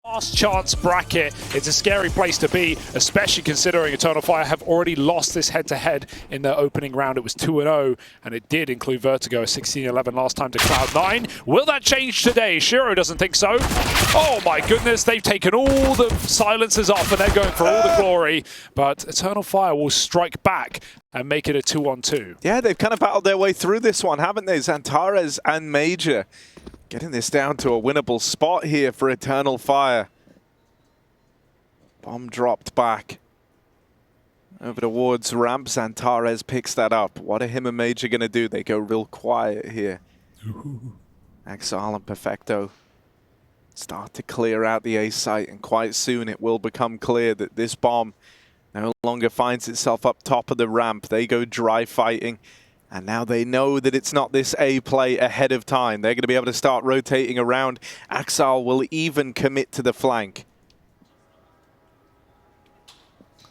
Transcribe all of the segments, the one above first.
Last chance bracket. It's a scary place to be, especially considering Eternal Fire have already lost this head-to-head in their opening round. It was 2-0, and it did include Vertigo, 16-11 last time to Cloud9. Will that change today? Shiro doesn't think so. Oh my goodness, they've taken all the silencers off, and they're going for all the glory. But Eternal Fire will strike back and make it a 2-on-2. Yeah, they've kind of battled their way through this one, haven't they? Xantares and Major getting this down to a winnable spot here for Eternal Fire. Bomb dropped back over towards ramp. Xantares picks that up. What are him and Major going to do? They go real quiet here. Exile and Perfecto start to clear out the A site, and quite soon it will become clear that this bomb no longer finds itself up top of the ramp. They go dry fighting. And now they know that it's not this A play ahead of time. They're going to be able to start rotating around. Axal will even commit to the flank.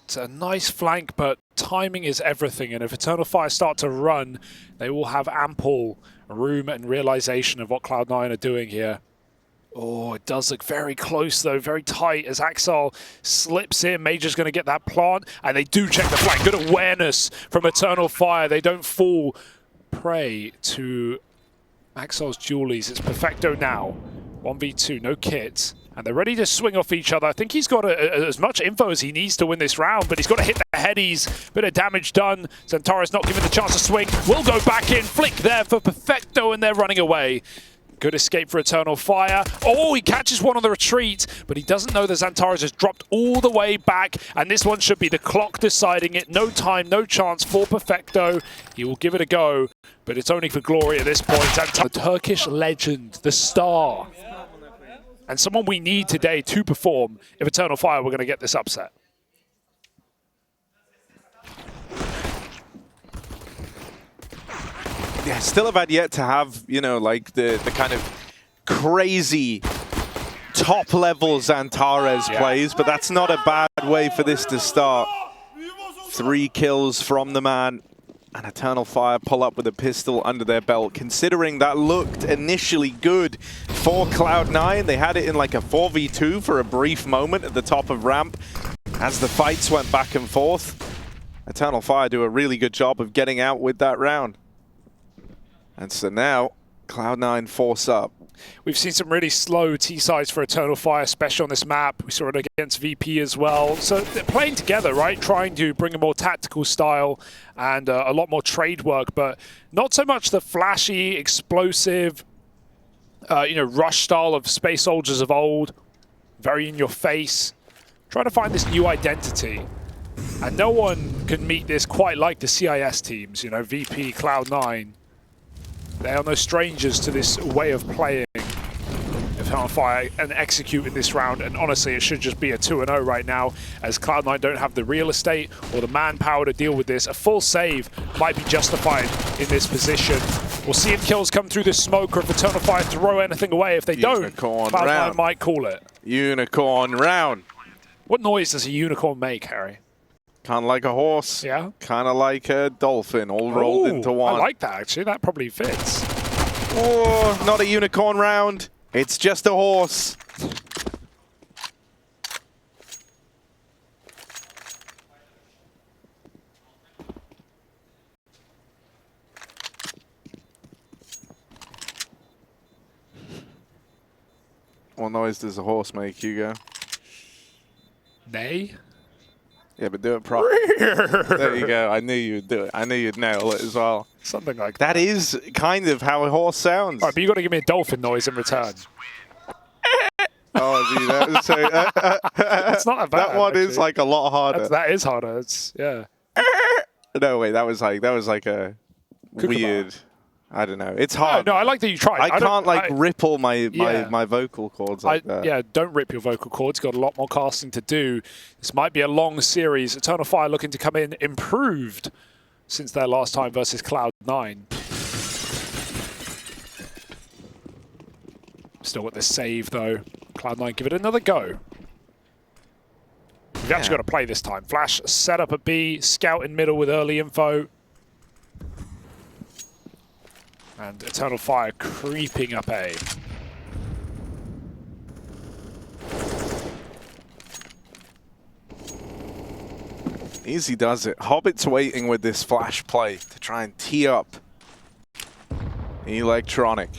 It's a nice flank, but timing is everything. And if Eternal Fire start to run, they will have ample room and realization of what Cloud9 are doing here. Oh, it does look very close, though, very tight as Axel slips in. Major's going to get that plant, and they do check the flank. Good awareness from Eternal Fire. They don't fall prey to Axel's dualies. It's Perfecto now. 1v2, no kit. And they're ready to swing off each other. I think he's got as much info as he needs to win this round, but he's got to hit the headies. Bit of damage done. Xantares not given the chance to swing. Will go back in. Flick there for Perfecto, and they're running away. Good escape for Eternal Fire. Oh, he catches one on the retreat, but he doesn't know that Xantares has dropped all the way back, and this one should be the clock deciding it. No time, no chance for Perfecto. He will give it a go, but it's only for glory at this point. The Turkish legend, the star, and someone we need today to perform if Eternal Fire were going to get this upset. Yeah, still have had yet to have, you know, like the kind of crazy top-level Xantares plays, but that's not a bad way for this to start. 3 kills from the man, and Eternal Fire pull up with a pistol under their belt. Considering that looked initially good for Cloud9, they had it in like a 4v2 for a brief moment at the top of ramp. As the fights went back and forth, Eternal Fire do a really good job of getting out with that round. And so now, Cloud9 force up. We've seen some really slow T-sides for Eternal Fire, especially on this map. We saw it against VP as well. So they're playing together, right? Trying to bring a more tactical style and a lot more trade work, but not so much the flashy, explosive, rush style of Space Soldiers of old. Very in your face. Trying to find this new identity. And no one can meet this quite like the CIS teams, you know, VP, Cloud9. They are no strangers to this way of playing Eternal Fire and execute in this round. And honestly, it should just be a 2-0 right now, as Cloud9 don't have the real estate or the manpower to deal with this. A full save might be justified in this position. We'll see if kills come through this smoke or if Eternal Fire throw anything away. If they don't, Cloud9 might call it. Unicorn round. What noise does a unicorn make, Harry? Kind of like a horse. Yeah. Kind of like a dolphin, all rolled into one. I like that, actually. That probably fits. Oh, not a unicorn round. It's just a horse. What noise does a horse make, Hugo? Neigh? Yeah, but do it properly. There you go. I knew you'd do it. I knew you'd nail it as well. Something like that. That is kind of how a horse sounds. All right, but you got to give me a dolphin noise in return. Oh, gee, that was so, it's not that bad. That one actually. Is like a lot harder. That is harder. It's yeah. No, wait, that was like a weird. I don't know. It's hard. No, I like that you tried. I can't like ripple my vocal cords like that. Yeah, don't rip your vocal cords. Got a lot more casting to do. This might be a long series. Eternal Fire looking to come in improved since their last time versus Cloud9. Still got this save though. Cloud9 give it another go. We've actually got to play this time. Flash set up at B, scout in middle with early info. And Eternal Fire creeping up A. Easy does it. Hobbit's waiting with this flash play to try and tee up Electronic.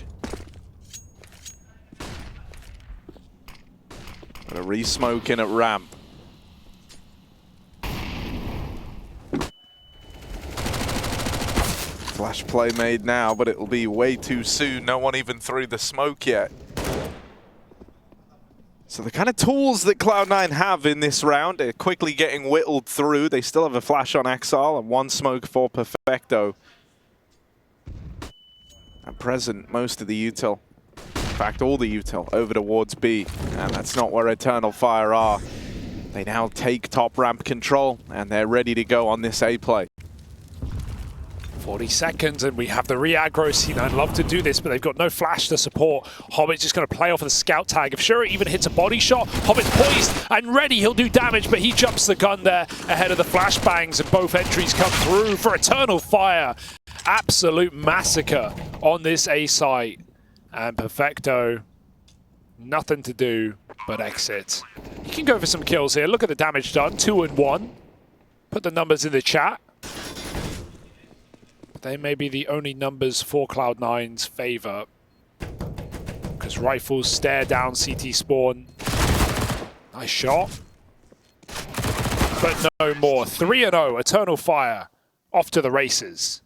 Got a re-smoke in at ramp. Flash play made now, but it'll be way too soon. No one even threw the smoke yet. So the kind of tools that Cloud9 have in this round are quickly getting whittled through. They still have a flash on Exile and one smoke for Perfecto. At present, most of the util, in fact all the util, over towards B. And that's not where Eternal Fire are. They now take top ramp control and they're ready to go on this A play. 40 seconds and we have the re-aggro. C9 love to do this, but they've got no flash to support. Hobbit's just going to play off of the scout tag. If Shiro even hits a body shot, Hobbit's poised and ready. He'll do damage, but he jumps the gun there ahead of the flashbangs, and both entries come through for Eternal Fire. Absolute massacre on this A site. And Perfecto, nothing to do but exit. He can go for some kills here. Look at the damage done, 2 and 1. Put the numbers in the chat. They may be the only numbers for Cloud9's favor, because rifles stare down CT spawn. Nice shot, but no more. 3-0, Eternal Fire, off to the races.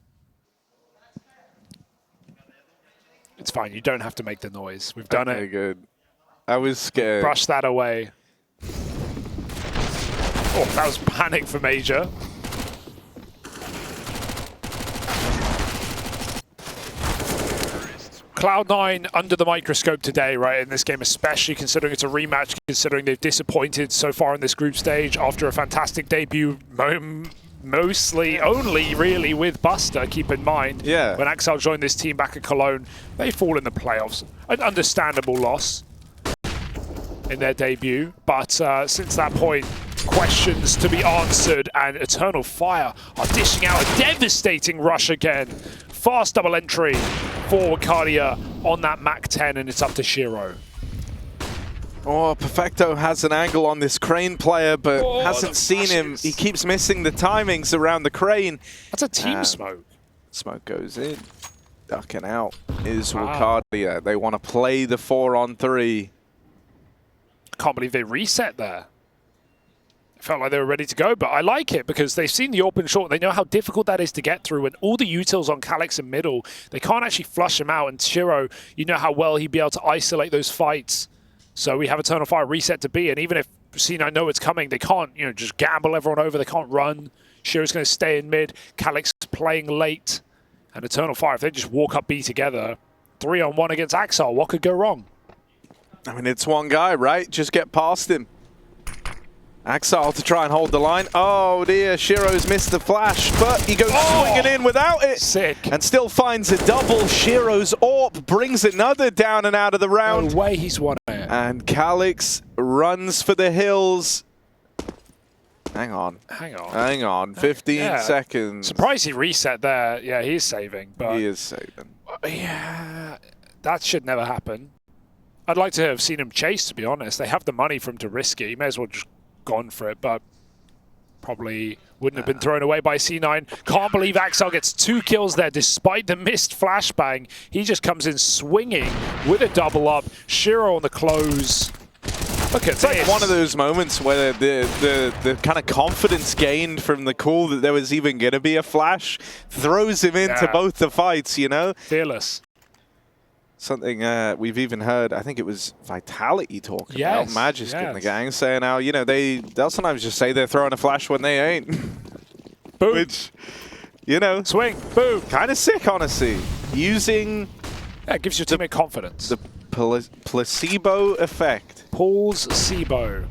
It's fine, you don't have to make the noise. We've done it. Good. I was scared. Brush that away. Oh, that was panic for Major. Cloud9 under the microscope today, right, in this game, especially considering it's a rematch, considering they've disappointed so far in this group stage after a fantastic debut, mostly only really with Buster, keep in mind. Yeah. When Axel joined this team back at Cologne, they fall in the playoffs. An understandable loss in their debut, but since that point, questions to be answered, and Eternal Fire are dishing out a devastating rush again. Fast double entry for Wakadia on that Mach 10, and it's up to Shiro. Oh, Perfecto has an angle on this Crane player, but hasn't seen him. He keeps missing the timings around the Crane. That's a team smoke. Smoke goes in. Ducking out is Wakadia. They want to play the 4-on-3. Can't believe they reset there. Felt like they were ready to go, but I like it because they've seen the open short. They know how difficult that is to get through, and all the utils on Calyx in middle, they can't actually flush him out. And Shiro, you know how well he'd be able to isolate those fights. So we have Eternal Fire reset to B, and even if C9 know it's coming, they can't, you know, just gamble everyone over. They can't run. Shiro's going to stay in mid. Calyx playing late, and Eternal Fire, if they just walk up B together, 3-on-1 against Axel, what could go wrong? I mean, it's one guy, right? Just get past him. Axel to try and hold the line. Oh dear, Shiro's missed the flash, but he goes swinging in without it. Sick. And still finds a double. Shiro's AWP brings another down and out of the round. No way he's won it. And Calyx runs for the hills. Hang on. 15 seconds. Surprised he reset there. Yeah, he's saving. But he is saving. Yeah, that should never happen. I'd like to have seen him chase, to be honest. They have the money for him to risk it. He may as well just gone for it, but probably wouldn't have been thrown away by C9. Can't believe Axel gets 2 kills there despite the missed flashbang. He just comes in swinging with a double up. Shiro on the close. Look at this. It's like one of those moments where the kind of confidence gained from the call that there was even going to be a flash throws him into both the fights, you know? Fearless. Something we've even heard, I think it was Vitality talking about Magic in the gang, saying how, you know, they'll sometimes just say they're throwing a flash when they ain't. Boom. Which, you know, swing, boom. Kind of sick, honestly. Using... Yeah, it gives your teammate confidence. The placebo effect. Placebo,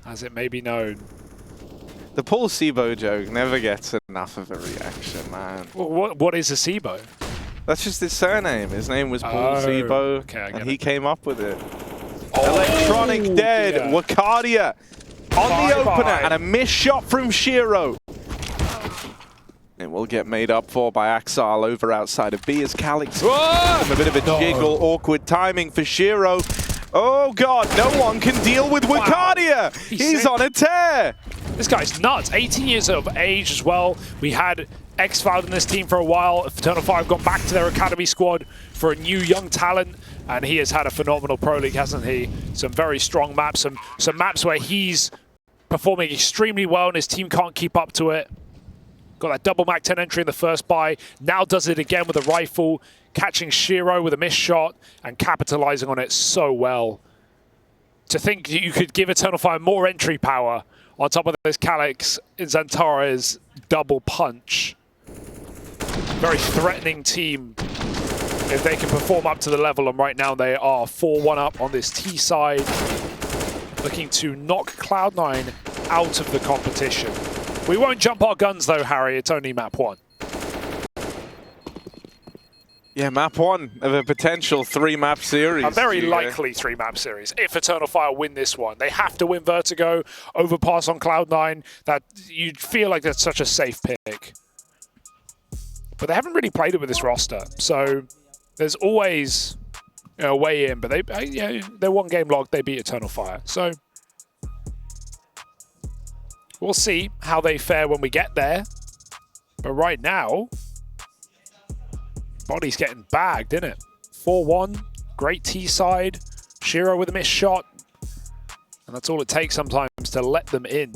as it may be known. The placebo joke never gets enough of a reaction, man. Well, what is a SIBO? That's just his surname. His name was Paul Sibo, and he came up with it. Electronic dead. Yeah. Wakadia on the opener, and a missed shot from Shiro. It will get made up for by Axel over outside of B as Calyx. A bit of a jiggle, awkward timing for Shiro. Oh god, no one can deal with Wakadia. He's on a tear. This guy's nuts. 18 years of age as well. We had X-Cloud in this team for a while. Eternal Fire have gone back to their academy squad for a new young talent, and he has had a phenomenal Pro League, hasn't he? Some very strong maps, some maps where he's performing extremely well and his team can't keep up to it. Got that double Mac 10 entry in the first buy. Now does it again with a rifle, catching Shiro with a missed shot and capitalizing on it so well. To think you could give Eternal Fire more entry power on top of this Calyx in Xantare's double punch. Very threatening team if they can perform up to the level, and right now they are 4-1 up on this T side, looking to knock Cloud9 out of the competition. We won't jump our guns though, Harry, it's only map 1. Yeah, map 1 of a potential 3-map series. A very likely 3-map series. If Eternal Fire win this one, they have to win Vertigo, overpass on Cloud9. That you'd feel like that's such a safe pick. But they haven't really played it with this roster, so there's always a way in. But they're one game logged, they beat Eternal Fire. So we'll see how they fare when we get there. But right now, Body's getting bagged, isn't it? 4-1, great T side, Shiro with a missed shot. And that's all it takes sometimes to let them in.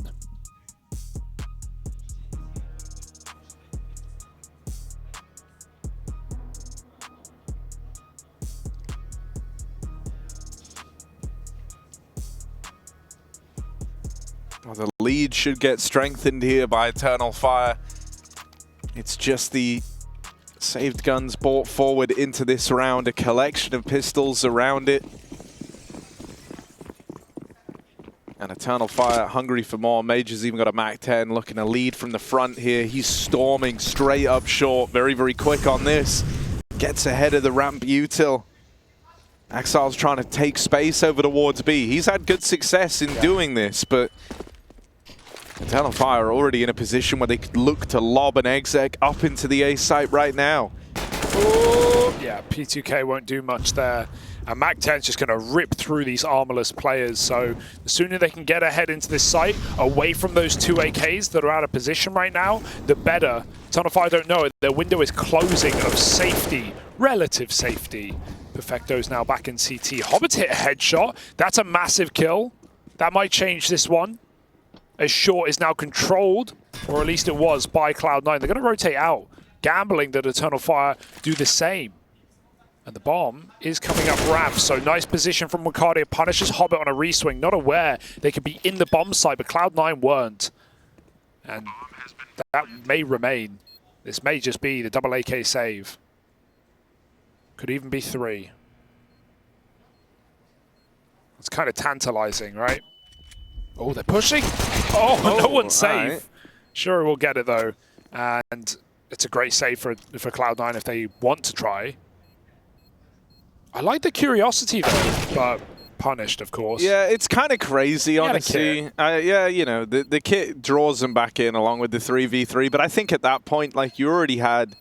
Well, the lead should get strengthened here by Eternal Fire. It's just the saved guns brought forward into this round, a collection of pistols around it. And Eternal Fire hungry for more. Major's even got a Mac 10 looking to lead from the front here. He's storming straight up short, very, very quick on this. Gets ahead of the ramp util. Axile's trying to take space over towards B. He's had good success in doing this, but Eternal Fire are already in a position where they could look to lob an exec up into the A site right now. Ooh, yeah, P2K won't do much there. And Mac 10's just going to rip through these armorless players. So the sooner they can get ahead into this site, away from those 2 AKs that are out of position right now, the better. Eternal Fire don't know it. Their window is closing of safety, relative safety. Perfecto's now back in CT. Hobbit's hit a headshot. That's a massive kill. That might change this one. As Short is now controlled, or at least it was, by Cloud9. They're going to rotate out, gambling that Eternal Fire do the same. And the bomb is coming up ramp, so nice position from Wicardia. Punishes Hobbit on a reswing, not aware they could be in the bomb site, but Cloud9 weren't. And that may remain. This may just be the double AK save. Could even be 3. It's kind of tantalizing, right? Oh, they're pushing. Oh, no one's safe. Right. Sure, we'll get it though. And it's a great save for Cloud9 if they want to try. I like the curiosity though, but punished, of course. Yeah, it's kind of crazy, honestly. Yeah, you know, the kit draws them back in along with the 3v3, but I think at that point, like, you already had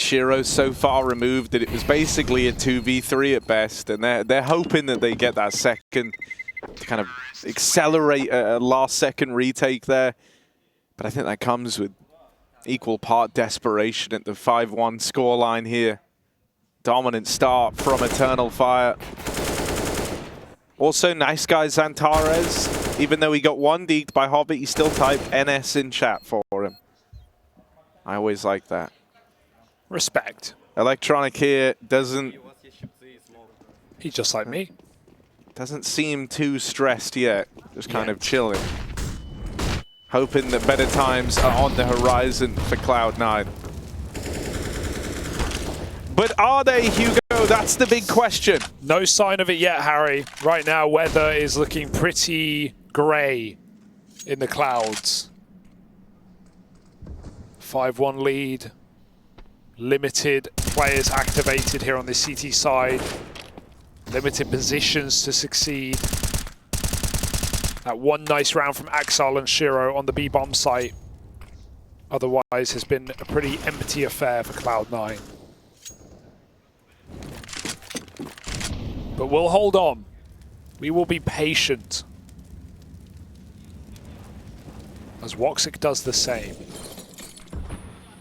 Shiro so far removed that it was basically a 2v3 at best, and they're hoping that they get that second to kind of accelerate a last-second retake there. But I think that comes with equal part desperation at the 5-1 scoreline here. Dominant start from Eternal Fire. Also, nice guy Xantares. Even though he got 1-deked by Hobbit, he still typed NS in chat for him. I always like that. Respect. Electronic here doesn't... He's just like me. Doesn't seem too stressed yet. Just kind of chilling. Hoping that better times are on the horizon for Cloud9. But are they, Hugo? That's the big question. No sign of it yet, Harry. Right now, weather is looking pretty grey in the clouds. 5-1 lead. Limited players activated here on the CT side. Limited positions to succeed. That one nice round from Axel and Shiro on the B-bomb site. Otherwise, has been a pretty empty affair for Cloud9. But we'll hold on. We will be patient. as Woxic does the same.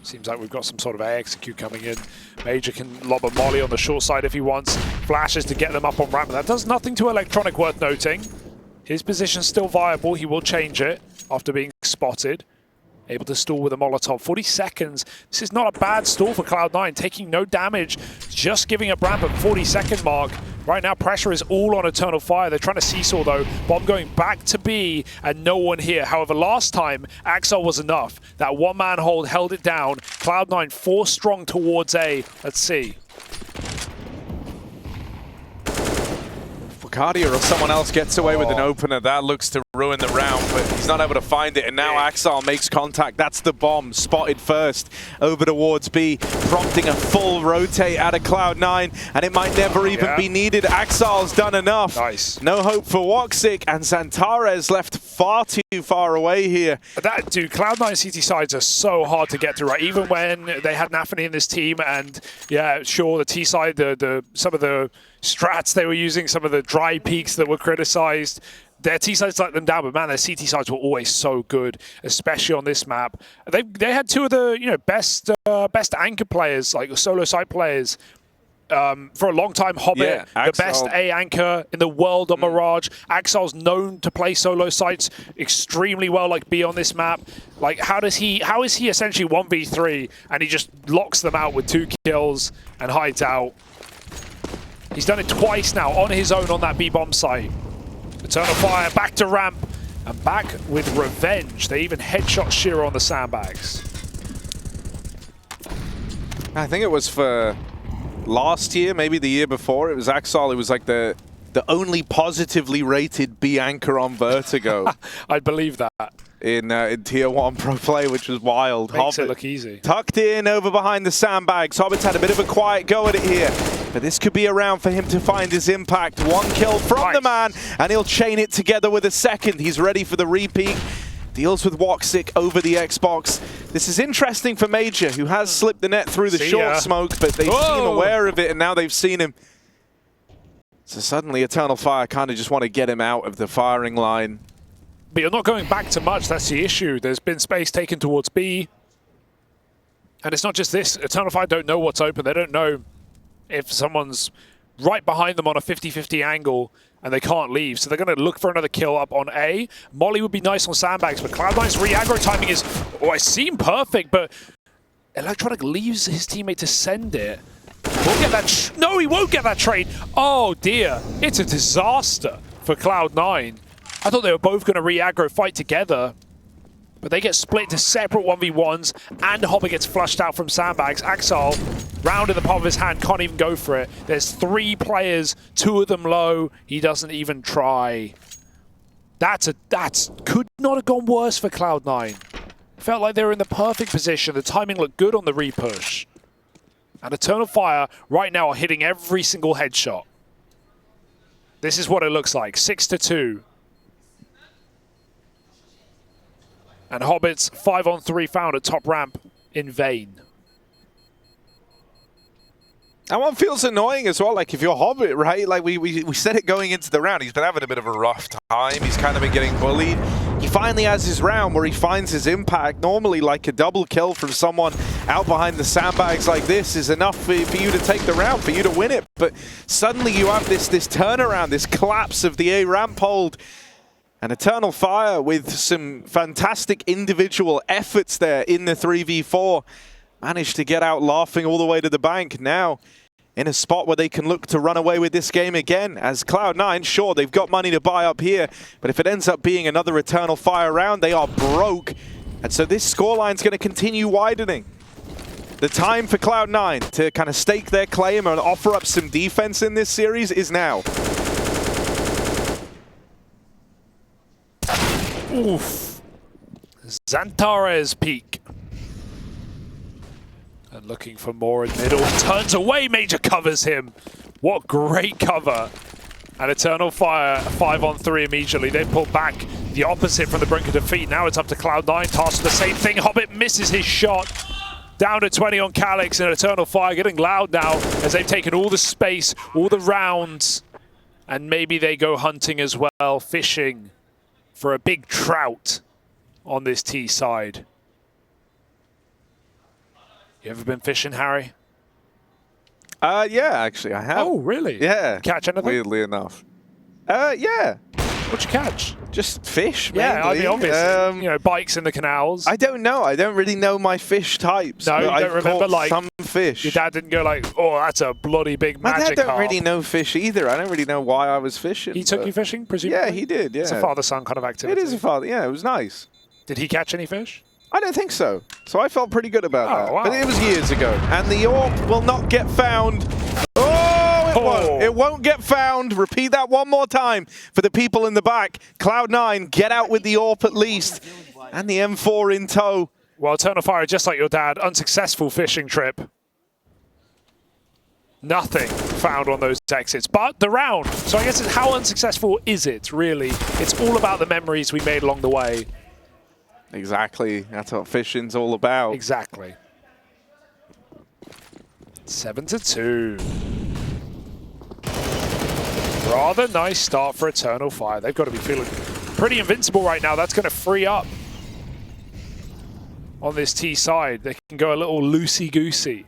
Seems like we've got some sort of A execute coming in. Major can lob a molly on the short side if he wants. Flashes to get them up on ramp. That does nothing to Electronic worth noting. His position's still viable. He will change it after being spotted. Able to stall with a Molotov. 40 seconds. This is not a bad stall for Cloud9. Taking no damage. Just giving up ramp at 40-second mark. Right now, pressure is all on Eternal Fire. They're trying to seesaw, though. Bomb going back to B, and no one here. However, last time, Axel was enough. That one-man hold held it down. Cloud9 4 strong towards A. Let's see. Cardia or someone else gets away with an opener. That looks to ruin the round, but he's not able to find it. And now Axel makes contact. That's the bomb. Spotted first over towards B, prompting a full rotate out of Cloud9, and it might never even be needed. Axel's done enough. Nice. No hope for Woxic, and Zantares left far too far away here. That, dude, Cloud9 CT sides are so hard to get to, right? Even when they had Nafany in this team, and yeah, sure, the T side, some of the strats they were using, some of the dry peaks that were criticized, their T sides let them down, but man, their CT sides were always so good, especially on this map. They had two of the best anchor players, like solo side players. For a long time, Hobbit, the best A anchor in the world on Mirage. Axel's known to play solo sites extremely well, like B on this map. Like, how is he essentially 1v3 and he just locks them out with 2 kills and hides out? He's done it twice now on his own on that B bomb site. Eternal Fire back to ramp and back with revenge. They even headshot Shira on the sandbags. I think it was for last year, maybe the year before. It was Axel. It was like the only positively rated B anchor on Vertigo. I believe that. In Tier 1 Pro Play, which was wild. Makes it look easy. Tucked in over behind the sandbags. Hobbit's had a bit of a quiet go at it here, but this could be a round for him to find his impact. 1 kill from the man, and he'll chain it together with a second. He's ready for the repeat. Deals with Woxic over the Xbox. This is interesting for Major, who has slipped the net through the short smoke, but they've been aware of it, and now they've seen him. So suddenly Eternal Fire kind of just want to get him out of the firing line. But you're not going back to much, that's the issue. There's been space taken towards B. And it's not just this. Eternal Fire don't know what's open. They don't know if someone's right behind them on a 50-50 angle and they can't leave. So they're going to look for another kill up on A. Molly would be nice on sandbags, but Cloud9's re-aggro timing is, it seemed perfect, but Electronic leaves his teammate to send it. We'll get that. No, he won't get that trade. Oh dear. It's a disaster for Cloud9. I thought they were both going to re-aggro fight together, but they get split into separate 1v1s, and Hobbit gets flushed out from sandbags. Axel, round in the palm of his hand, can't even go for it. There's 3 players, 2 of them low. He doesn't even try. That could not have gone worse for Cloud9. Felt like they were in the perfect position. The timing looked good on the repush. And Eternal Fire right now are hitting every single headshot. This is what it looks like, 6-2. And Hobbit's 5-on-3 found at top ramp in vain. That one feels annoying as well. Like, if you're Hobbit, right? Like, we said it going into the round. He's been having a bit of a rough time. He's kind of been getting bullied. He finally has his round where he finds his impact. Normally, like, a double kill from someone out behind the sandbags like this is enough for you to take the round, for you to win it. But suddenly you have this turnaround, this collapse of the A ramp hold. And Eternal Fire with some fantastic individual efforts there in the 3v4 managed to get out laughing all the way to the bank. Now in a spot where they can look to run away with this game again. As Cloud9, sure, they've got money to buy up here, but if it ends up being another Eternal Fire round, they are broke. And so this scoreline's going to continue widening. The time for Cloud9 to kind of stake their claim and offer up some defense in this series is now. Oof. Zantares peak. And looking for more in middle. Turns away, Major covers him. What great cover. And Eternal Fire 5-on-3 immediately. They pull back the opposite from the brink of defeat. Now it's up to Cloud9. Tasked with the same thing. Hobbit misses his shot. Down to 20 on Calyx, and Eternal Fire getting loud now as they've taken all the space, all the rounds. And maybe they go hunting as well, fishing for a big trout. on this T side. You ever been fishing, Harry? Yeah, actually, I have. Oh, really? Yeah. Catch anything? Weirdly enough. Yeah. What'd you catch? Just fish, Yeah, mainly. I mean, obviously. You know, bikes in the canals. I don't know. I don't really know my fish types. No, you don't remember, like, some fish. Your dad didn't go like, oh, that's a bloody big magic My dad don't carp. really know fish either. I don't really know why I was fishing. He took you fishing, presumably? Yeah, he did, yeah. It's a father-son kind of activity. It is a father, yeah, it was nice. Did he catch any fish? I don't think so. So I felt pretty good about that. Wow. But it was years ago. And the AWP will not get found. Oh, it won't. It won't get found. Repeat that one more time for the people in the back. Cloud9, get out with the AWP at least. And the M4 in tow. Well, Eternal Fire, just like your dad, unsuccessful fishing trip. Nothing found on those exits, but the round. So I guess it's how unsuccessful is it, really? It's all about the memories we made along the way. Exactly. That's what fishing's all about. Exactly. 7-2. Rather nice start for Eternal Fire. They've got to be feeling pretty invincible right now. That's going to free up on this T side. They can go a little loosey-goosey.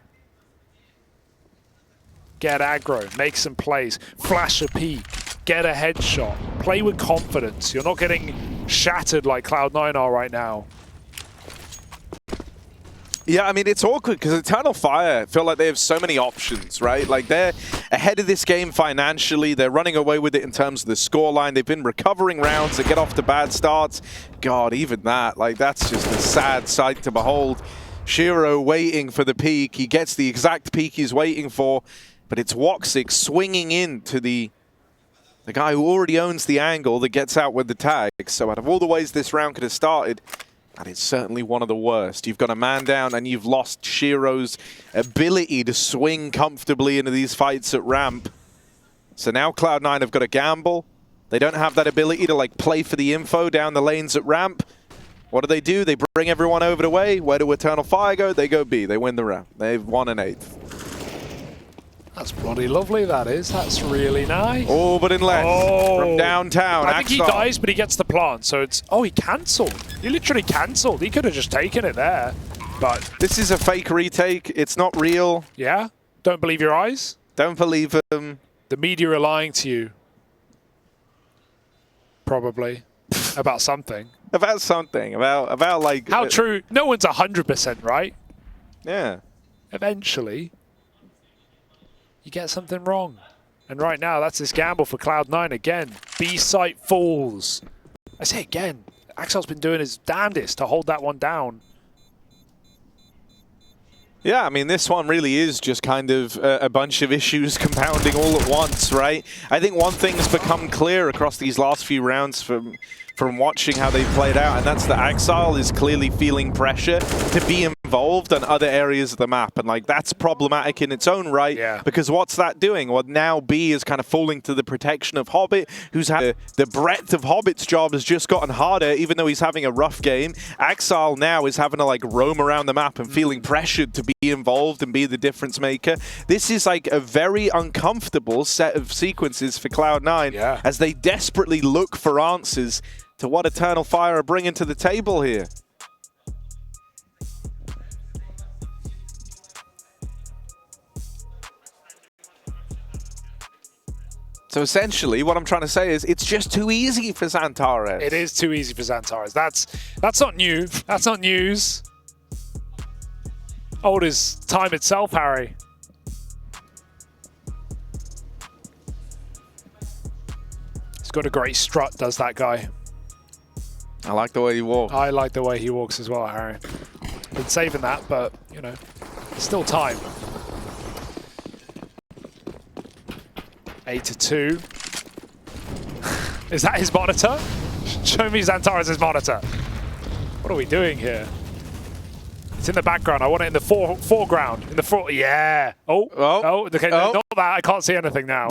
Get aggro, make some plays, flash a peek, get a headshot, play with confidence. You're not getting shattered like Cloud9 are right now. Yeah, I mean, it's awkward because Eternal Fire feel like they have so many options, right? Like, they're ahead of this game financially. They're running away with it in terms of the scoreline. They've been recovering rounds that get off to bad starts. God, even that, like, that's just a sad sight to behold. Shiro waiting for the peak. He gets the exact peak he's waiting for, but it's Woxic swinging in to the guy who already owns the angle that gets out with the tag. So out of all the ways this round could have started, that is certainly one of the worst. You've got a man down and you've lost Shiro's ability to swing comfortably into these fights at ramp. So now Cloud9 have got to gamble. They don't have that ability to like play for the info down the lanes at ramp. What do? They bring everyone over to A. Where do Eternal Fire go? They go B. They win the round. They've won an 8th. That's bloody lovely, that is. That's really nice. Oh, but in left from downtown. I think he dies, but he gets the plant. So it's... Oh, he cancelled. He literally cancelled. He could have just taken it there. But... This is a fake retake. It's not real. Yeah? Don't believe your eyes? Don't believe them. The media are lying to you. Probably. About something. About something. About like... How true? No one's 100% right. Yeah. Eventually, you get something wrong. And right now, that's this gamble for Cloud9 again. B site falls. I say again, Axel's been doing his damnedest to hold that one down. Yeah, I mean, this one really is just kind of a bunch of issues compounding all at once, right? I think one thing's become clear across these last few rounds from watching how they've played out, and that's that Axel is clearly feeling pressure to be involved in other areas of the map. And like, that's problematic in its own right, because what's that doing? Well, now B is kind of falling to the protection of Hobbit, who's had the breadth of Hobbit's job has just gotten harder, even though he's having a rough game. Axel now is having to like roam around the map and feeling pressured to be involved and be the difference maker. This is like a very uncomfortable set of sequences for Cloud9 as they desperately look for answers to what Eternal Fire are bringing to the table here. So essentially, what I'm trying to say is it's just too easy for Xantares. It is too easy for Xantares. That's not new. That's not news. Old as time itself, Harry. He's got a great strut, does that guy. I like the way he walks. I like the way he walks as well, Harry. Been saving that, but, you know, still time. 8-2. Is that his monitor? Show me Xantares' monitor. What are we doing here? It's in the background. I want it in the foreground. In the yeah. Okay, no, not that. I can't see anything now.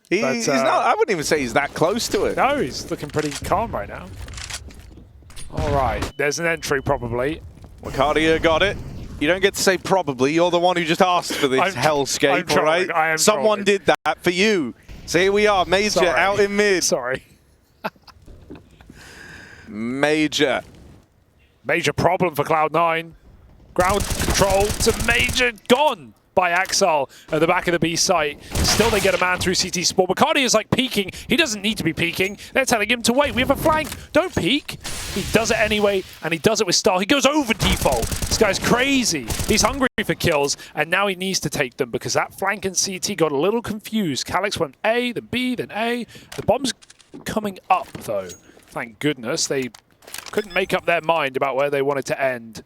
He's not. I wouldn't even say he's that close to it. No, he's looking pretty calm right now. All right, there's an entry probably. Wacardia got it. You don't get to say probably. You're the one who just asked for this hellscape, all right? I am Someone did that for you. So here we are, Major out in mid. Sorry. Major Major problem for Cloud9. Ground control to major, gone by Axel at the back of the B site. Still they get a man through CT Sport. McCarty is like peeking. He doesn't need to be peeking. They're telling him to wait. We have a flank. Don't peek. He does it anyway, and he does it with style. He goes over default. This guy's crazy. He's hungry for kills, and now he needs to take them because that flank and CT got a little confused. Calix went A, then B, then A. The bomb's coming up, though. Thank goodness. They couldn't make up their mind about where they wanted to end.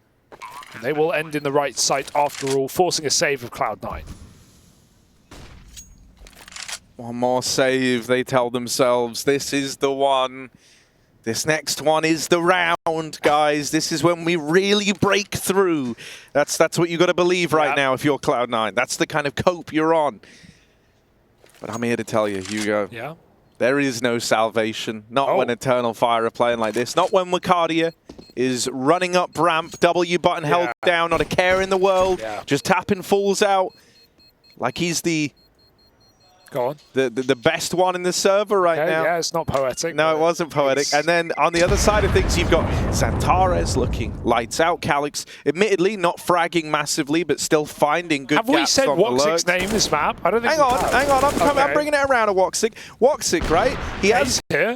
And they will end in the right site after all, forcing a save of Cloud9. One more save, they tell themselves. This is the one. This next one is the round, guys. This is when we really break through. That's what you got to believe right now if you're Cloud9. That's the kind of cope you're on. But I'm here to tell you, Hugo. Yeah. There is no salvation. Not when Eternal Fire are playing like this. Not when Wakadia is running up ramp, W button held down, not a care in the world. Just tapping fools out like he's the best one in the server right now. Yeah, it's not poetic. No, it wasn't poetic. And then on the other side of things, you've got Xantares looking lights out. Calix, admittedly, not fragging massively, but still finding good gaps on the lurks. Have we said Woxic's name this map? I don't think Hang on. I'm bringing it around to Woxic. Woxic, right?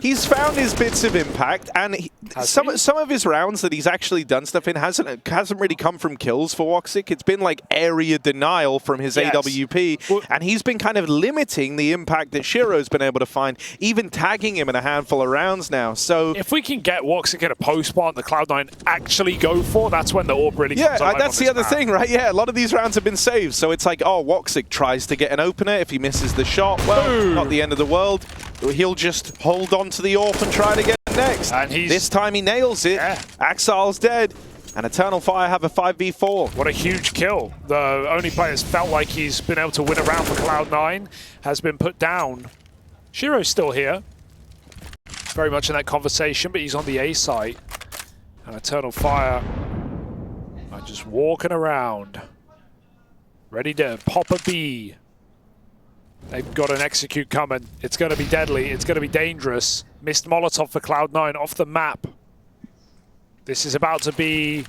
He's found his bits of impact, and some of his rounds that he's actually done stuff in hasn't really come from kills for Woxic. It's been like area denial from his AWP, and he's been kind of limiting the impact that Shiro's been able to find, even tagging him in a handful of rounds now. So if we can get Woxic at a post spot the Cloud9 actually go for, that's when the orb really comes alive. That's the other thing, right? Yeah, a lot of these rounds have been saved, so it's like, oh, Woxic tries to get an opener. If he misses the shot, well, not the end of the world. He'll just hold on to the AWP and try to get next. And this time he nails it. Axal's dead. And Eternal Fire have a 5v4. What a huge kill. The only player that's felt like he's been able to win a round for Cloud9 has been put down. Shiro's still here. Very much in that conversation, but he's on the A site. And Eternal Fire are just walking around. Ready to pop a B. They've got an execute coming. It's going to be deadly. It's going to be dangerous. Missed Molotov for Cloud9 off the map. This is about to be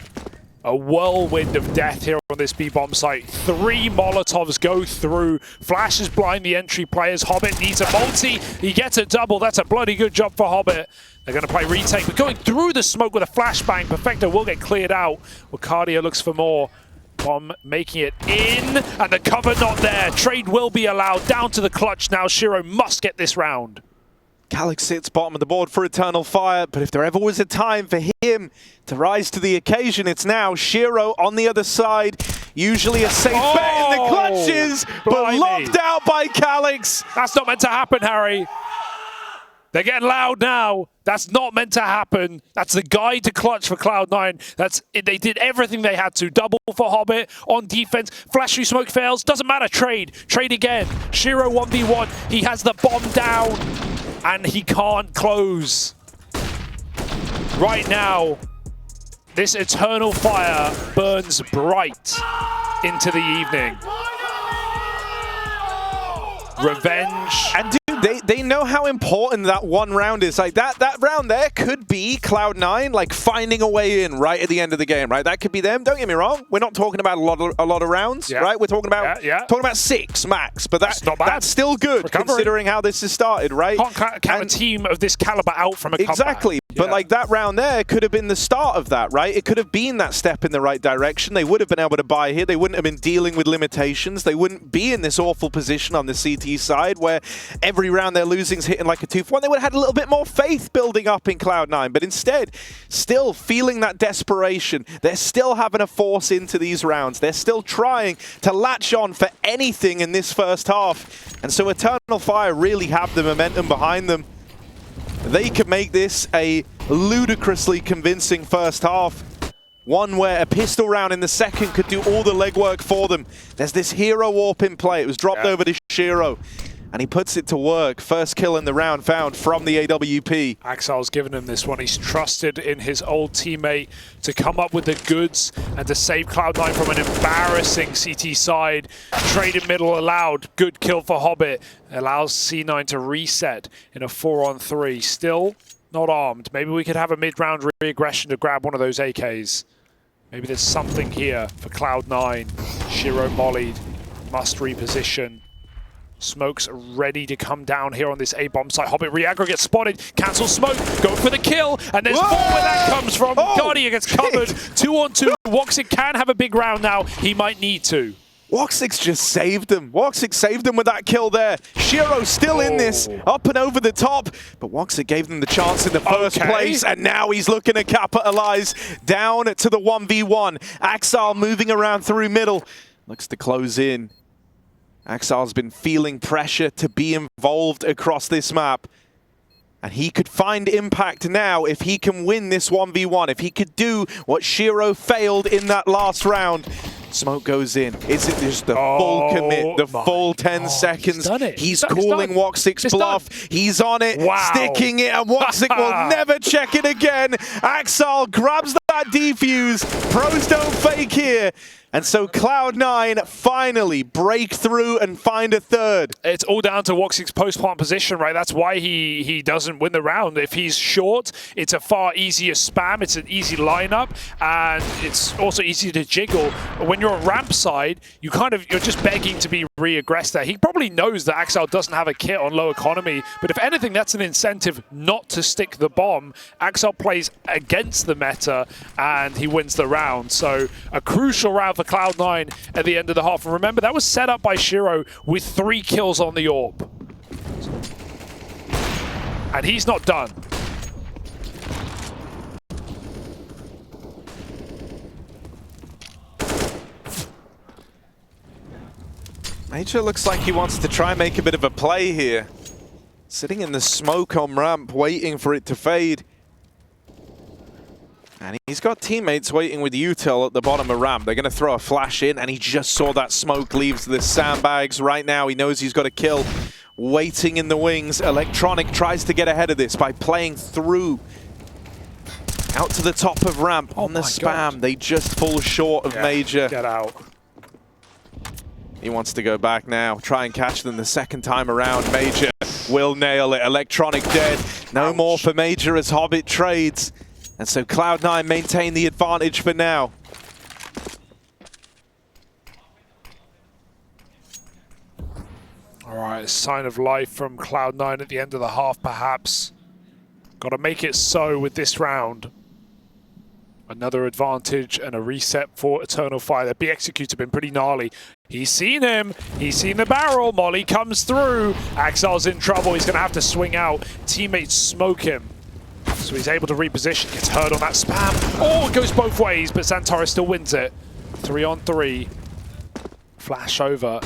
a whirlwind of death here on this B-bomb site. 3 Molotovs go through. Flashes blind the entry players. Hobbit needs a multi. He gets a double. That's a bloody good job for Hobbit. They're going to play retake, but going through the smoke with a flashbang. Perfecto will get cleared out. Wakadia looks for more. Bomb making it in, and the cover not there. Trade will be allowed. Down to the clutch now. Shiro must get this round. Calix sits bottom of the board for Eternal Fire, but if there ever was a time for him to rise to the occasion, it's now. Shiro on the other side, usually a safe bet in the clutches, but locked out by Calix. That's not meant to happen, Harry. They're getting loud now. That's not meant to happen. That's the guide to clutch for Cloud9. They did everything they had to. Double for Hobbit on defense. Flash through smoke fails. Doesn't matter. Trade again. Shiro 1v1. He has the bomb down. And he can't close. Right now, this Eternal Fire burns bright into the evening. Revenge. And dude, they know how important that one round is. Like that round there could be Cloud9 like finding a way in right at the end of the game, right? That could be them. Don't get me wrong. We're not talking about a lot of rounds, right? We're talking about 6 max, but that's not bad. That's still good considering how this has started, right? Can't count a team of this caliber out from a comeback. Exactly. But like that round there could have been the start of that, right? It could have been that step in the right direction. They would have been able to buy here. They wouldn't have been dealing with limitations. They wouldn't be in this awful position on the CT side where every round they're losing is hitting like a 2-for-1. They would have had a little bit more faith building up in Cloud9. But instead, still feeling that desperation. They're still having to force into these rounds. They're still trying to latch on for anything in this first half. And so Eternal Fire really have the momentum behind them. They could make this a ludicrously convincing first half. One where a pistol round in the second could do all the legwork for them. There's this hero warp in play. It was dropped over to Shiro. And he puts it to work. First kill in the round found from the AWP. Axel's given him this one. He's trusted in his old teammate to come up with the goods and to save Cloud9 from an embarrassing CT side. Trade in middle allowed. Good kill for Hobbit. Allows C9 to reset in a 4-on-3. Still not armed. Maybe we could have a mid-round re-aggression to grab one of those AKs. Maybe there's something here for Cloud9. Shiro mollied, must reposition. Smoke's ready to come down here on this A-bomb site. Hobbit re-aggro gets spotted, cancel smoke, go for the kill, and there's more where that comes from. Guardian gets covered, 2-on-2. Woxic can have a big round now. He might need to. Woxic's just saved him. Woxic saved him with that kill there. Shiro still in this, up and over the top, but Woxic gave them the chance in the first place, and now he's looking to capitalize down to the 1v1. Axal moving around through middle, looks to close in. Axal's been feeling pressure to be involved across this map. And he could find impact now if he can win this 1v1, if he could do what Shiro failed in that last round. Smoke goes in. Is it just the full commit, the full 10 seconds? He's calling Woxic's bluff. He's on it, sticking it, and Woxic will never check it again. Axal grabs that defuse. Pros don't fake here. And so Cloud9 finally break through and find a third. It's all down to Woxic's post-plant position, right? That's why he doesn't win the round. If he's short, it's a far easier spam. It's an easy lineup, and it's also easy to jiggle. When you're on ramp side, you're just begging to be re-aggressed there. He probably knows that Axal doesn't have a kit on low economy, but if anything, that's an incentive not to stick the bomb. Axal plays against the meta, and he wins the round. So a crucial round for Cloud9 at the end of the half. And remember, that was set up by Shiro with 3 kills on the orb. And he's not done. Major looks like he wants to try and make a bit of a play here. Sitting in the smoke on ramp, waiting for it to fade. And he's got teammates waiting with Util at the bottom of ramp. They're going to throw a flash in, and he just saw that smoke leaves the sandbags. Right now, he knows he's got a kill. Waiting in the wings. Electronic tries to get ahead of this by playing through. Out to the top of ramp on the spam. God. They just fall short of Major. Get out. He wants to go back now. Try and catch them the second time around. Major will nail it. Electronic dead. No more for Major as Hobbit trades. And so Cloud9 maintain the advantage for now. All right, a sign of life from Cloud9 at the end of the half, perhaps. Got to make it so with this round. Another advantage and a reset for Eternal Fire. The B executes have been pretty gnarly. He's seen him. He's seen the barrel. Molly comes through. Axal's in trouble. He's going to have to swing out. Teammates smoke him. So he's able to reposition, gets hurt on that spam. Oh, it goes both ways, but Santara still wins it. 3-on-3. Flash over.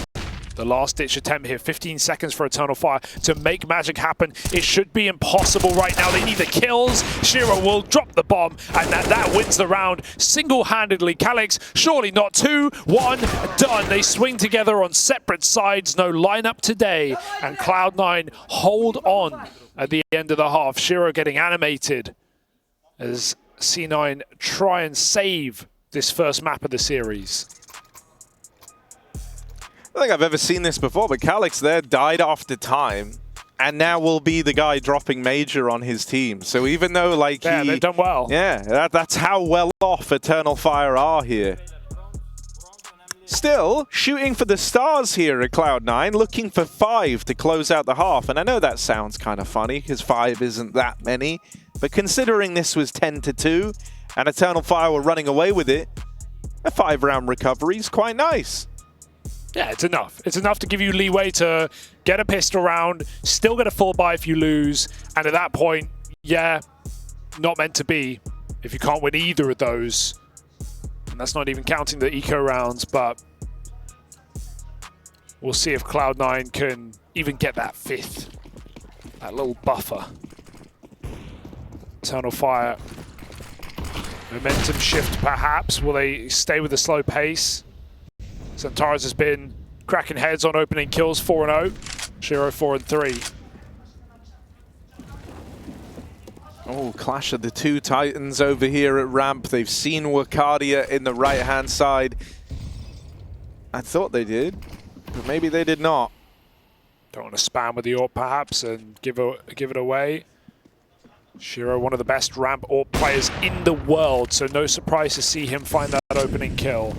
The last-ditch attempt here. 15 seconds for Eternal Fire to make magic happen. It should be impossible right now. They need the kills. Shiro will drop the bomb, and that wins the round single-handedly. Calix, surely not 2-1, done. They swing together on separate sides. No lineup today, and Cloud9 hold on at the end of the half. Shiro getting animated as C9 try and save this first map of the series. I don't think I've ever seen this before, but Calix there died after time, and now will be the guy dropping Major on his team. So even though, like, they've done well. Yeah, that's how well off Eternal Fire are here. Still, shooting for the stars here at Cloud9, looking for 5 to close out the half. And I know that sounds kind of funny, because 5 isn't that many. But considering this was 10-2, and Eternal Fire were running away with it, a 5-round recovery is quite nice. Yeah, it's enough. It's enough to give you leeway to get a pistol round, still get a full buy if you lose, and at that point, yeah, not meant to be if you can't win either of those. And that's not even counting the eco rounds, but we'll see if Cloud9 can even get that 5th, that little buffer. Eternal Fire, momentum shift perhaps. Will they stay with the slow pace? Santara's has been cracking heads on opening kills, 4-0. Shiro 4-3. Oh, clash of the 2 Titans over here at ramp. They've seen Wakadia in the right-hand side. I thought they did, but maybe they did not. Don't want to spam with the AWP perhaps and give it away. Shiro, one of the best ramp AWP players in the world, so no surprise to see him find that opening kill.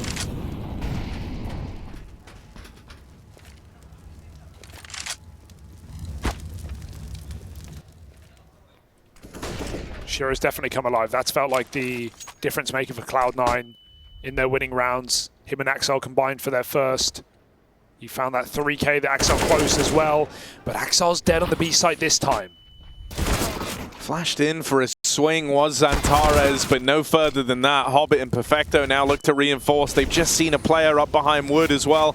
Shiro's definitely come alive. That's felt like the difference maker for Cloud9 in their winning rounds. Him and Axel combined for their first. He found that 3K that Axel closed as well, but Axel's dead on the B site this time. Flashed in for a swing was Xantares, but no further than that. Hobbit and Perfecto now look to reinforce. They've just seen a player up behind Wood as well.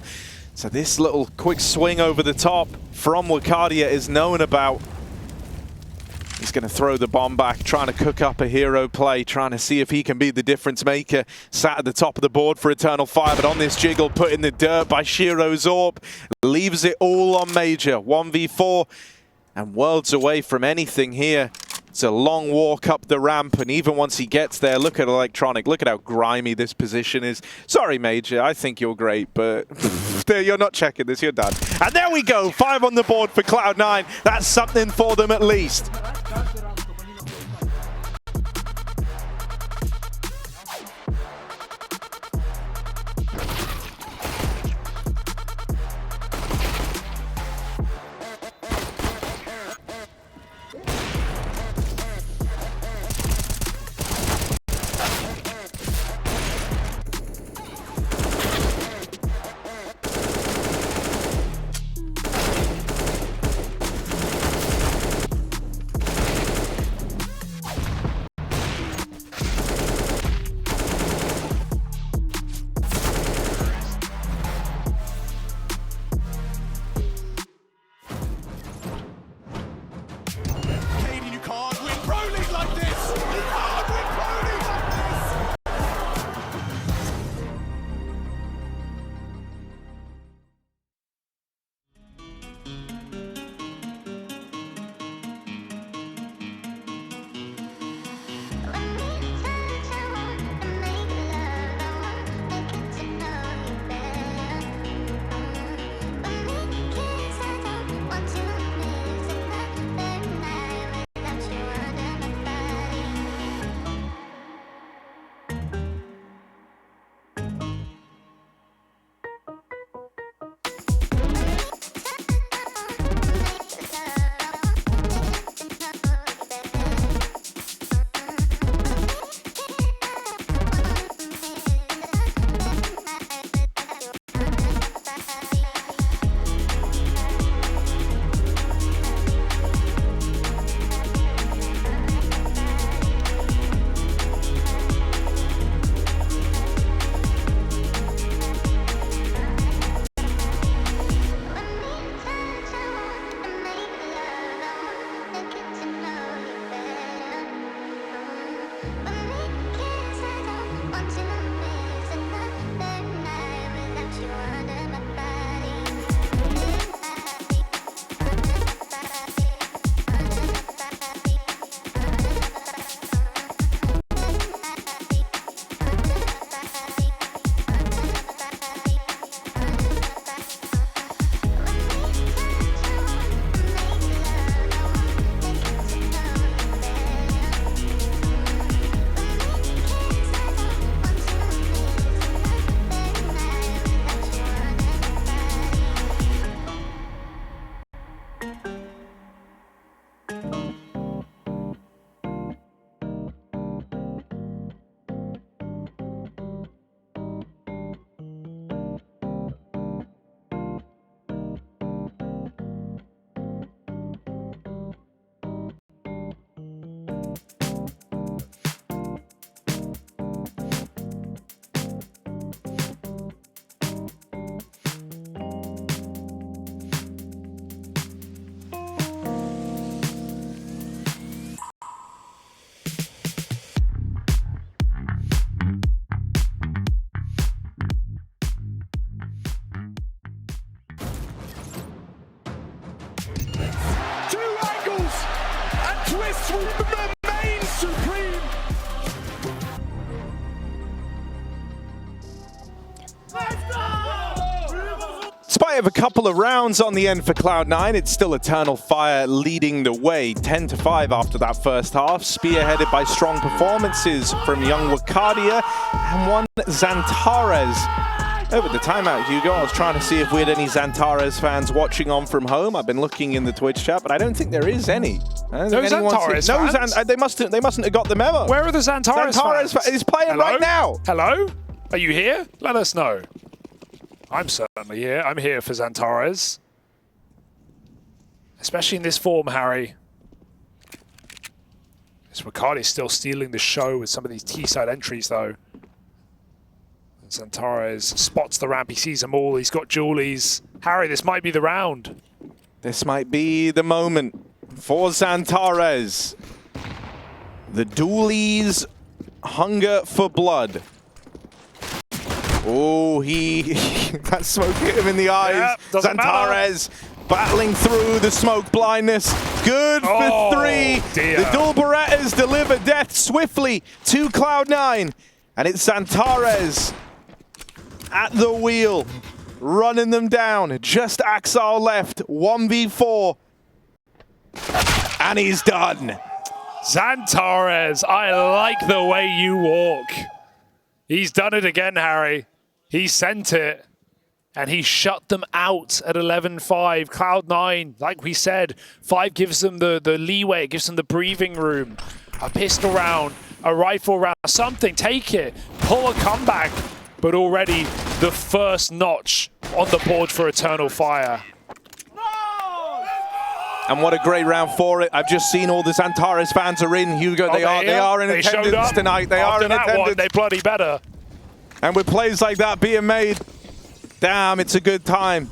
So this little quick swing over the top from Wakadia is known about. He's going to throw the bomb back, trying to cook up a hero play, trying to see if he can be the difference maker. Sat at the top of the board for Eternal Fire, but on this jiggle, put in the dirt by Shiro's AWP. Leaves it all on Major. 1v4 and worlds away from anything here. It's a long walk up the ramp, and even once he gets there, look at Electronic. Look at how grimy this position is. Sorry, Major, I think you're great, but you're not checking this, you're done. And there we go, 5 on the board for Cloud9. That's something for them at least. remain supreme. Spy of a couple of rounds on the end for Cloud9. It's still Eternal Fire leading the way, 10-5 after that first half, spearheaded by strong performances from young Wakadia and one Xantares. Over the timeout, Hugo, I was trying to see if we had any Xantares fans watching on from home. I've been looking in the Twitch chat, but I don't think there is any. No Xantares fans? They mustn't have got the memo. Where are the Xantares fans? He's playing right now. Hello? Are you here? Let us know. I'm certainly here. I'm here for Xantares. Especially in this form, Harry. This Riccardi's still stealing the show with some of these T-side entries, though. Xantares spots the ramp. He sees them all. He's got Julies. Harry, this might be the round. This might be the moment for Xantares. The Doolies hunger for blood. Oh, that smoke hit him in the eyes. Yeah, Xantares battling through the smoke blindness. Good for 3. Dear. The Dual Berettas deliver death swiftly to Cloud9. And it's Xantares at the wheel, running them down. Just Axel left, 1v4. And he's done. Xantares, I like the way you walk. He's done it again, Harry. He sent it, and he shut them out at 11-5. Cloud9, like we said, 5 gives them the leeway, it gives them the breathing room. A pistol round, a rifle round, something, take it, pull a comeback. But already the first notch on the board for Eternal Fire. And what a great round for it. I've just seen all the Xantares fans are in. Hugo, they are in attendance tonight. They are in attendance. They bloody better. And with plays like that being made, damn, it's a good time.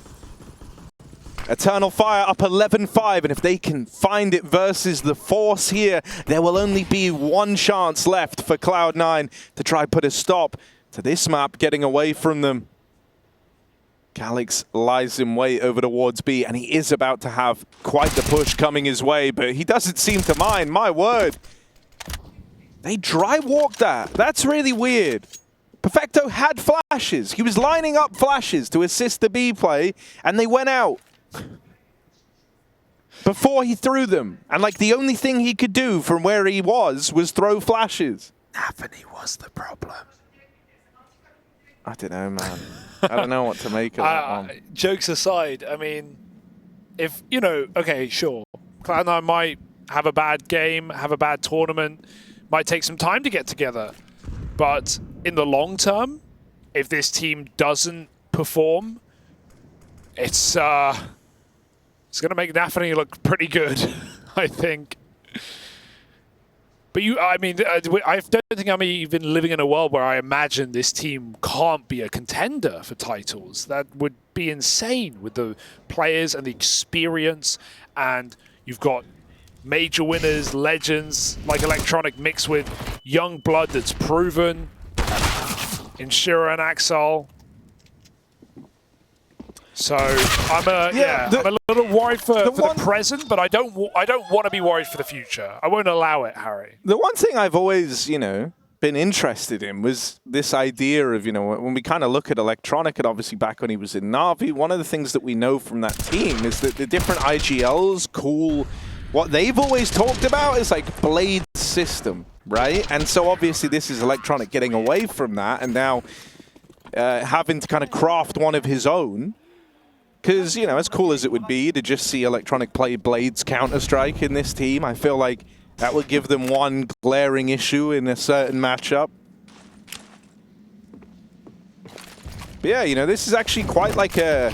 Eternal Fire up 11-5, and if they can find it versus the Force here, there will only be one chance left for Cloud9 to try put a stop to this map getting away from them. Calix lies in wait over towards B, and he is about to have quite the push coming his way, but he doesn't seem to mind, my word. They dry walked that. That's really weird. Perfecto had flashes. He was lining up flashes to assist the B play, and they went out before he threw them. And like the only thing he could do from where he was throw flashes. Nafany was the problem. I don't know, man. I don't know what to make of that one. Jokes aside, I mean, if, you know, okay, sure. Cloud9 might have a bad game, have a bad tournament, might take some time to get together. But in the long term, if this team doesn't perform, it's going to make Nafany look pretty good, I think. But I don't think I'm even living in a world where I imagine this team can't be a contender for titles. That would be insane with the players and the experience. And you've got major winners, legends like Electronic mixed with young blood that's proven in Shira and Axel. So I'm a little worried for the present, but I don't want to be worried for the future. I won't allow it, Harry. The one thing I've always, been interested in was this idea of, when we kind of look at Electronic, and obviously back when he was in Na'Vi, one of the things that we know from that team is that the different IGLs, what they've always talked about is like Blade system, right? And so obviously this is Electronic getting away from that and now having to kind of craft one of his own. Because, as cool as it would be to just see Electronic play Blade's Counter-Strike in this team, I feel like that would give them one glaring issue in a certain matchup. But yeah, this is actually quite a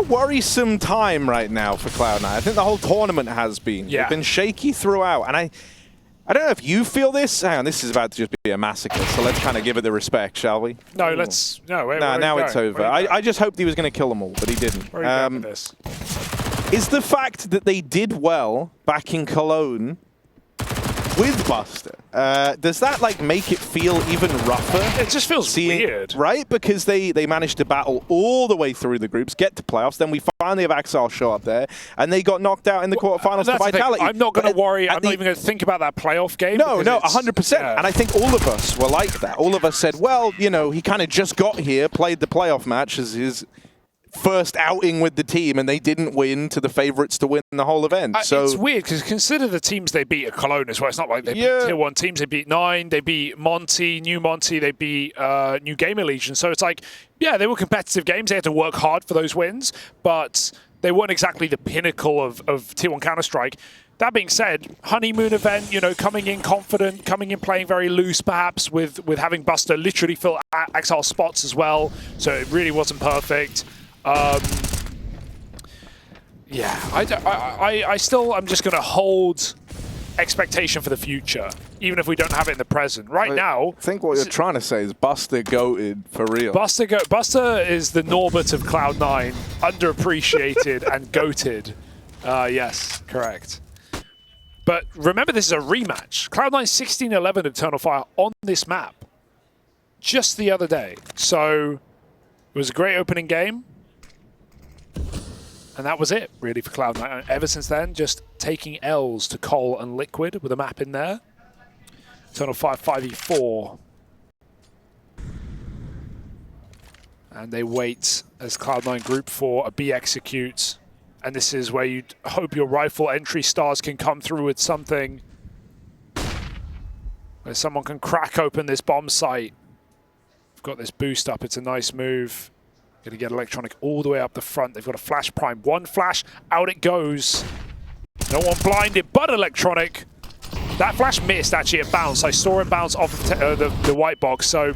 worrisome time right now for Cloud9. I think the whole tournament has been. Yeah. They've been shaky throughout. And I don't know if you feel this. Hang on, this is about to just be a massacre, so let's kind of give it the respect, shall we? No, Ooh. let's... No, wait, now it's over. I just hoped he was going to kill them all, but he didn't. Where are you going with this? Is the fact that they did well back in Cologne with Buster. Does that like make it feel even rougher? It just feels weird. Right? Because they managed to battle all the way through the groups, get to playoffs, then we finally have Axel show up there, and they got knocked out in the quarterfinals to Vitality. I'm not going to worry. I'm not even going to think about that playoff game. No, 100%. Yeah. And I think all of us were like that. All of us said, well, you know, he kind of just got here, played the playoff match as his first outing with the team, and they didn't win to the favorites to win the whole event. So it's weird because consider the teams they beat at Cologne as well. It's not like they beat tier 1 teams. They beat 9, they beat Monty, New Monty, they beat New Gamer Legion. So it's like, yeah, they were competitive games. They had to work hard for those wins, but they weren't exactly the pinnacle of tier 1 Counter-Strike. That being said, honeymoon event, you know, coming in confident, coming in playing very loose perhaps with having Buster literally fill Axel's spots as well. So it really wasn't perfect. Yeah, I'm just going to hold expectation for the future, even if we don't have it in the present. Now, I think what you're trying to say is Buster goated for real. Buster is the Norbert of Cloud9, underappreciated and goated. Yes, correct. But remember, this is a rematch. Cloud9 16-11 Eternal Fire on this map just the other day. So it was a great opening game. And that was it, really, for Cloud9. Ever since then, just taking L's to Cole and Liquid with a map in there. Eternal Fire 5v4. And they wait as Cloud9 group for a B executes. And this is where you hope your rifle entry stars can come through with something. Where someone can crack open this bomb site. We've got this boost up, it's a nice move. Going to get Electronic all the way up the front. They've got a flash prime. One flash, out it goes. No one blinded but Electronic. That flash missed, actually, it bounced. I saw it bounce off of the white box. So,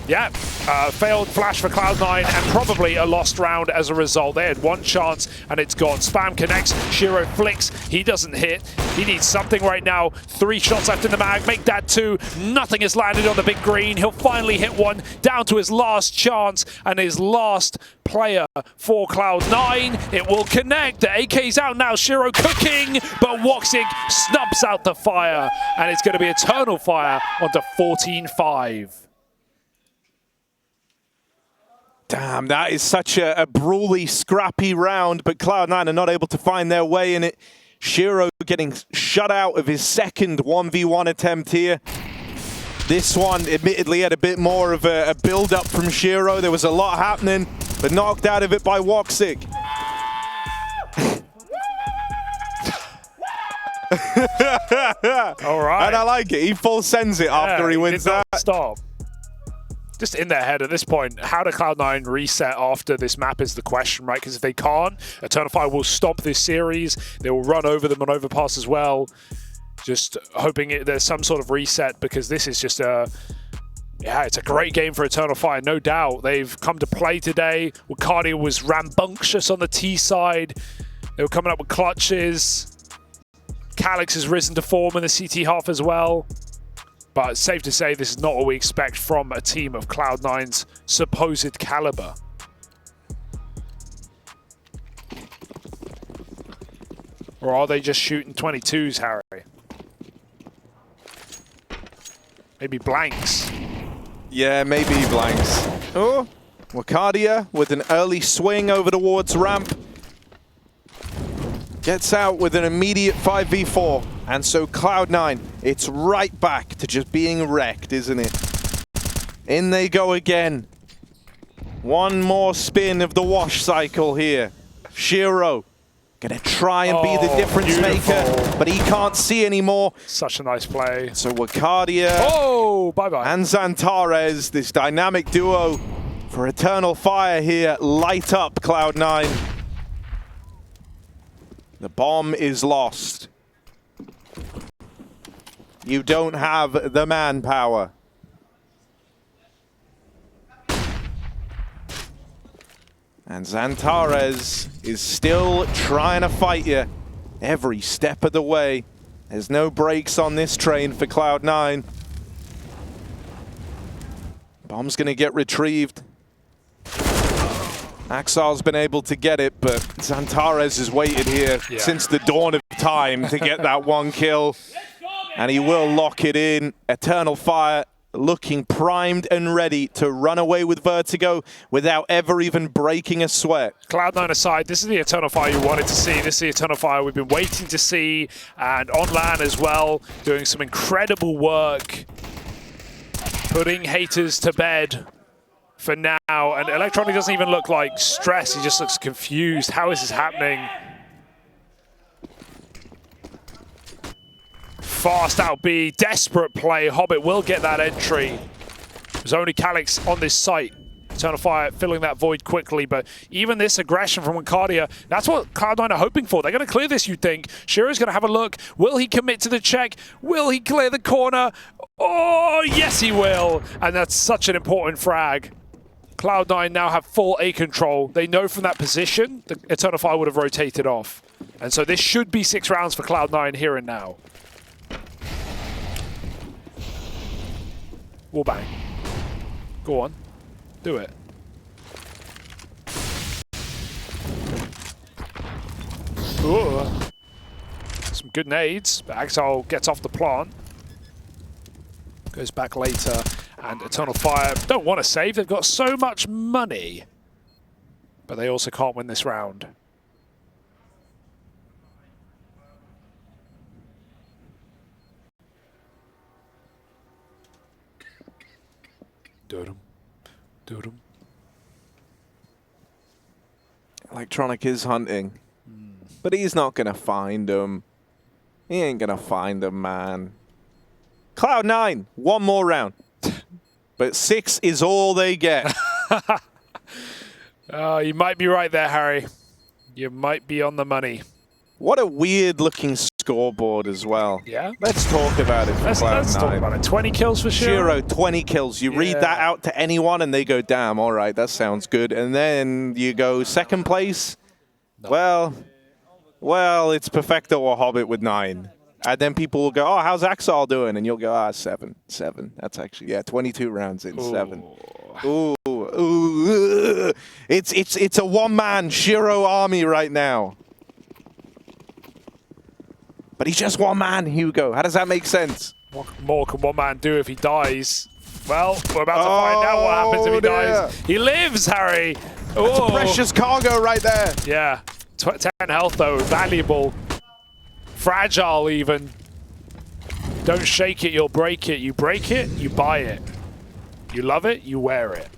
yeah, failed flash for Cloud9 and probably a lost round as a result. They had one chance and it's gone. Spam connects, Shiro flicks, he doesn't hit. He needs something right now. 3 shots left in the mag, make that 2. Nothing has landed on the big green. He'll finally hit one, down to his last chance and his last player for Cloud9. It will connect, the AK's out now, Shiro cooking, but Woxic snubs out the fire and it's going to be Eternal Fire onto 14-5. Damn, that is such a brawly, scrappy round, but Cloud9 are not able to find their way in it. Shiro getting shut out of his second 1v1 attempt here. This one, admittedly, had a bit more of a build-up from Shiro. There was a lot happening, but knocked out of it by Woxic. All right. And I like it. He full sends it after he wins that. Stop. Just in their head at this point, how do Cloud9 reset after this map is the question, right? Because if they can't, Eternal Fire will stop this series. They will run over them on overpass as well. Just hoping there's some sort of reset because this is just it's a great game for Eternal Fire, no doubt. They've come to play today. Wicardia was rambunctious on the T side. They were coming up with clutches. Calyx has risen to form in the CT half as well. But it's safe to say this is not what we expect from a team of Cloud9's supposed caliber. Or are they just shooting 22s, Harry? Maybe blanks. Yeah, maybe blanks. Oh, Wicardia with an early swing over towards ramp. Gets out with an immediate 5v4. And so Cloud9, it's right back to just being wrecked, isn't it? In they go again. One more spin of the wash cycle here. Shiro gonna try and be the difference maker, but he can't see anymore. Such a nice play. So Wicardia bye-bye. and Xantares, this dynamic duo for Eternal Fire here, light up Cloud9. The bomb is lost. You don't have the manpower. And Xantares is still trying to fight you every step of the way. There's no brakes on this train for Cloud9. Bomb's gonna get retrieved. Axel's been able to get it, but Xantares has waited here since the dawn of time to get that one kill. And he will lock it in. Eternal Fire looking primed and ready to run away with Vertigo without ever even breaking a sweat. Cloud9 aside, this is the Eternal Fire you wanted to see. This is the Eternal Fire we've been waiting to see. And on LAN as well, doing some incredible work. Putting haters to bed for now. And Electronic doesn't even look like stressed. He just looks confused. How is this happening? Fast out B, desperate play. Hobbit will get that entry. There's only Calyx on this site. Eternal Fire filling that void quickly, but even this aggression from Wincardia, that's what Cloud9 are hoping for. They're going to clear this, you'd think. Shiro's going to have a look. Will he commit to the check? Will he clear the corner? Oh, yes he will. And that's such an important frag. Cloud9 now have full A control. They know from that position, the Eternal Fire would have rotated off. And so this should be 6 rounds for Cloud9 here and now. Wall bang. Go on. Do it. Ooh. Some good nades, but Axel gets off the plant. Goes back later, and Eternal Fire don't want to save. They've got so much money, but they also can't win this round. Doo-dum. Doo-dum. Electronic is hunting, but he's not going to find him. He ain't going to find him, man. Cloud9, one more round. But 6 is all they get. You might be right there, Harry. You might be on the money. What a weird-looking scoreboard as well. Yeah? Let's talk about it for Cloud9. Let's talk about it. 20 kills for Shiro. 20 kills. You read that out to anyone and they go, damn, all right, that sounds good. And then you go second place. No. Well, it's Perfecto or Hobbit with 9. And then people will go, oh, how's Axel doing? And you'll go, 7. That's actually, 22 rounds in, 7. Ooh. It's a one-man Shiro army right now. But he's just one man, Hugo. How does that make sense? What more can one man do if he dies? Well, we're about to find out what happens if he dies. He lives, Harry. That's a precious cargo right there. Yeah. 10 health, though. Valuable. Fragile, even. Don't shake it, you'll break it. You break it, you buy it. You love it, you wear it.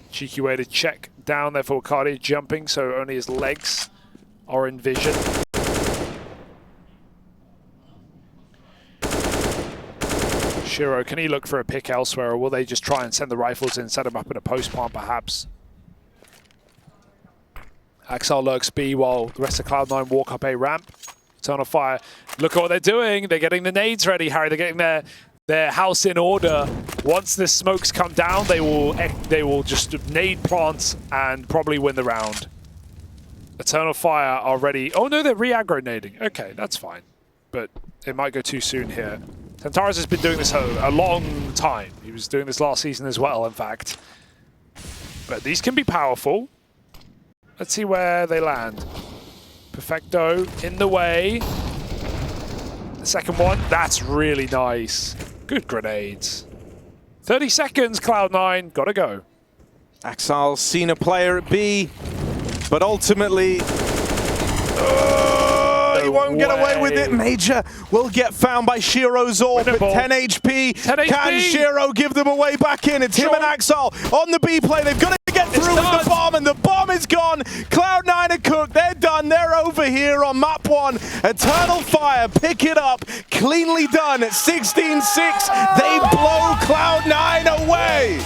Cheeky way to check down there for Wincardia, jumping, so only his legs are in vision. Shiro, can he look for a pick elsewhere, or will they just try and send the rifles in, set him up in a post plant, perhaps? Axel lurks B while the rest of Cloud9 walk up A ramp. Eternal Fire, look at what they're doing. They're getting the nades ready, Harry. They're getting their house in order. Once the smokes come down, they will just nade plant and probably win the round. Eternal Fire are ready. Oh no, they're re-aggro nading. Okay, that's fine. But it might go too soon here. Tantaras has been doing this a long time. He was doing this last season as well, in fact. But these can be powerful. Let's see where they land. Perfecto in the way. The second one, that's really nice. Good grenades. 30 seconds, Cloud9, gotta go. Axel's seen a player at B, but ultimately, he won't get away with it. Major will get found by Shiro's AWP at 10 HP. 10 HP. Can Shiro give them a way back in? It's him and Axel on the B play. They've got to get through with the bomb, and the bomb is gone. Cloud9 are cooked. They're done. They're over here on map 1. Eternal Fire pick it up. Cleanly done at 16-6. They blow Cloud9 away.